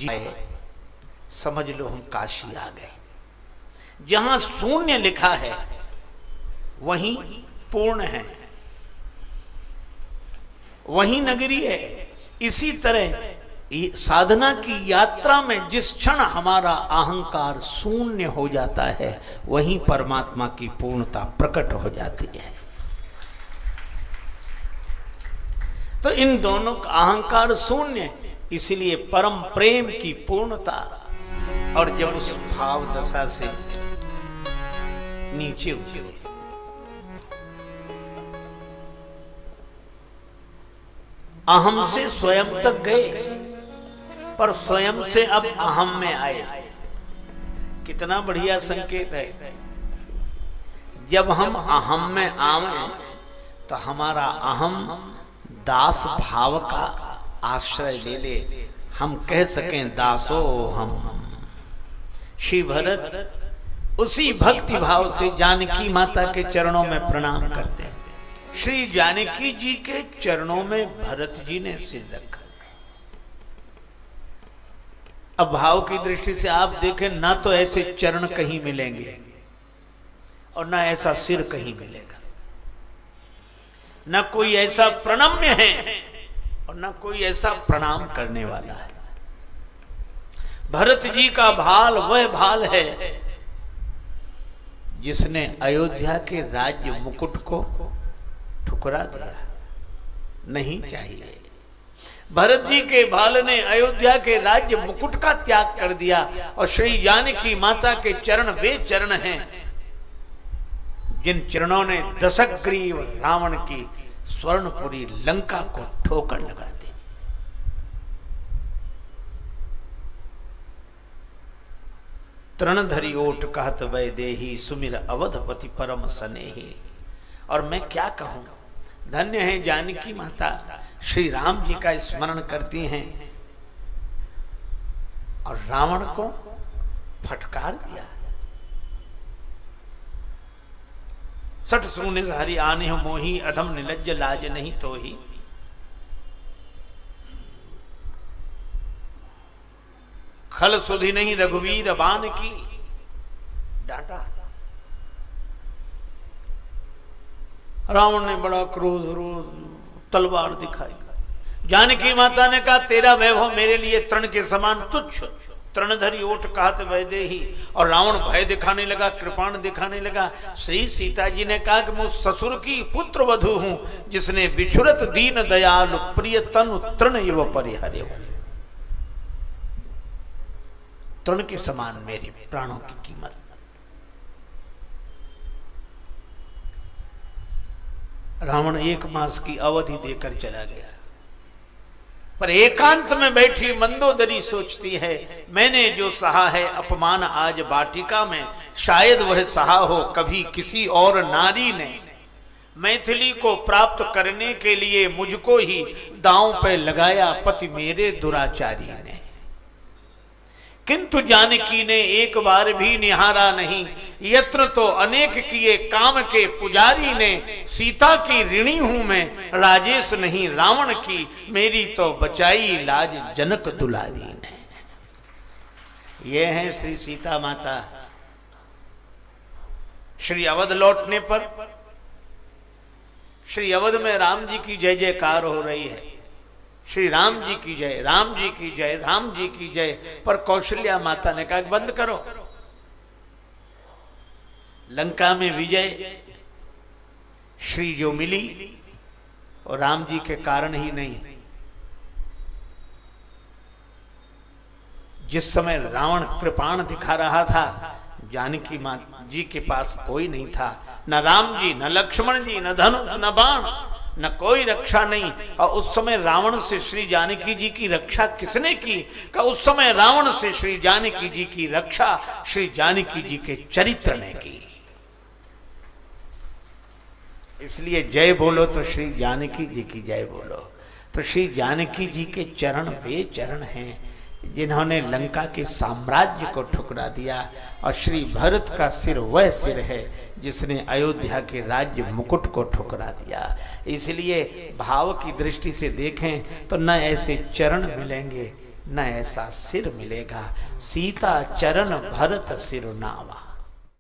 जाए समझ लो हम काशी आ गए। जहां शून्य लिखा है वहीं पूर्ण है, वहीं नगरी है। इसी तरह साधना की यात्रा में जिस क्षण हमारा अहंकार शून्य हो जाता है वहीं परमात्मा की पूर्णता प्रकट हो जाती है। तो इन दोनों का अहंकार शून्य, इसलिए परम प्रेम की पूर्णता। और जब उस भाव दशा से नीचे उतरे, अहम से स्वयं तक गए पर स्वयं से अब अहम में आए। कितना बढ़िया संकेत है। जब हम अहम में आवे तो हमारा अहम दास भाव का आश्रय ले ले, हम कह सकें दासो हम। श्री भरत उसी भक्ति भाव से जानकी माता के चरणों में प्रणाम करते हैं। श्री जानकी जी के चरणों में भरत जी ने सिर रखा। अब भाव की दृष्टि से आप देखें, ना तो ऐसे चरण कहीं मिलेंगे और ना ऐसा सिर कहीं मिलेगा। ना कोई ऐसा प्रणम्य है और ना कोई ऐसा प्रणाम करने वाला है। भरत जी का भाल वह भाल है जिसने अयोध्या के राज्य मुकुट को ठुकरा दिया। नहीं चाहिए। भरत जी के भाल ने अयोध्या के राज्य मुकुट का त्याग कर दिया। और श्री जानकी माता के चरण वे चरण हैं जिन चरणों ने दशग्रीव रावण की स्वर्णपुरी लंका को ठोकर लगा दी। तृणधरी ओट कहत वैदेही, सुमिर अवधपति परम सनेही। और मैं क्या कहूं, धन्य है जानकी माता, श्री राम जी का स्मरण करती हैं और रावण को फटकार दिया। सठ सूने हरि आने हो मोही, अधम निलज्ज लाज नहीं तो ही। खल सुधि नहीं रघुवीर बान की, डांटा। रावण ने बड़ा क्रोध तलवार दिखाई। जानकी माता ने कहा तेरा वैभव मेरे लिए तृण के समान तुच्छ। तृणधरी ओट कहत वैदेही। और रावण भय दिखाने लगा, कृपाण दिखाने लगा। श्री सीता जी ने कहा कि मैं ससुर की पुत्र वधू हूं जिसने विछुरत दीन दयालु प्रिय तनु तृण एव परिहरे। तृण के समान मेरे प्राणों की कीमत। रावण 1 मास की अवधि देकर चला गया। पर एकांत में बैठी मंदोदरी सोचती है, मैंने जो सहा है अपमान आज वाटिका में, शायद वह सहा हो कभी किसी और नारी ने। मैथिली को प्राप्त करने के लिए मुझको ही दांव पे लगाया पति मेरे दुराचारी ने। किंतु जानकी ने एक बार भी निहारा नहीं। यत्र तो अनेक किए काम के पुजारी ने, सीता की ऋणी हूं मैं राजेश नहीं रावण की, मेरी तो बचाई लाज जनक दुलारी ने। ये है श्री सीता माता। श्री अवध लौटने पर श्री अवध में राम जी की जय जयकार हो रही है। श्री राम जी की जय, राम जी की जय, राम जी की जय। पर कौशल्या माता ने कहा बंद करो। लंका में विजय श्री जो मिली और राम जी के कारण ही नहीं। जिस समय रावण कृपाण दिखा रहा था, जानकी मां जी के पास कोई नहीं था। न राम जी, न लक्ष्मण जी, न धनुष, न बाण, न कोई रक्षा नहीं। और उस समय रावण से श्री जानकी जी की रक्षा किसने की? का उस समय रावण से श्री जानकी जी की रक्षा श्री जानकी जी के चरित्र ने की। इसलिए जय बोलो तो श्री जानकी जी की जय बोलो। तो श्री जानकी जी के चरण वे चरण हैं जिन्होंने लंका के साम्राज्य को ठुकरा दिया। और श्री भरत का सिर वह सिर है जिसने अयोध्या के राज्य मुकुट को ठुकरा दिया। इसलिए भाव की दृष्टि से देखें तो न ऐसे चरण मिलेंगे न ऐसा सिर मिलेगा। सीता चरण भरत सिर नावा।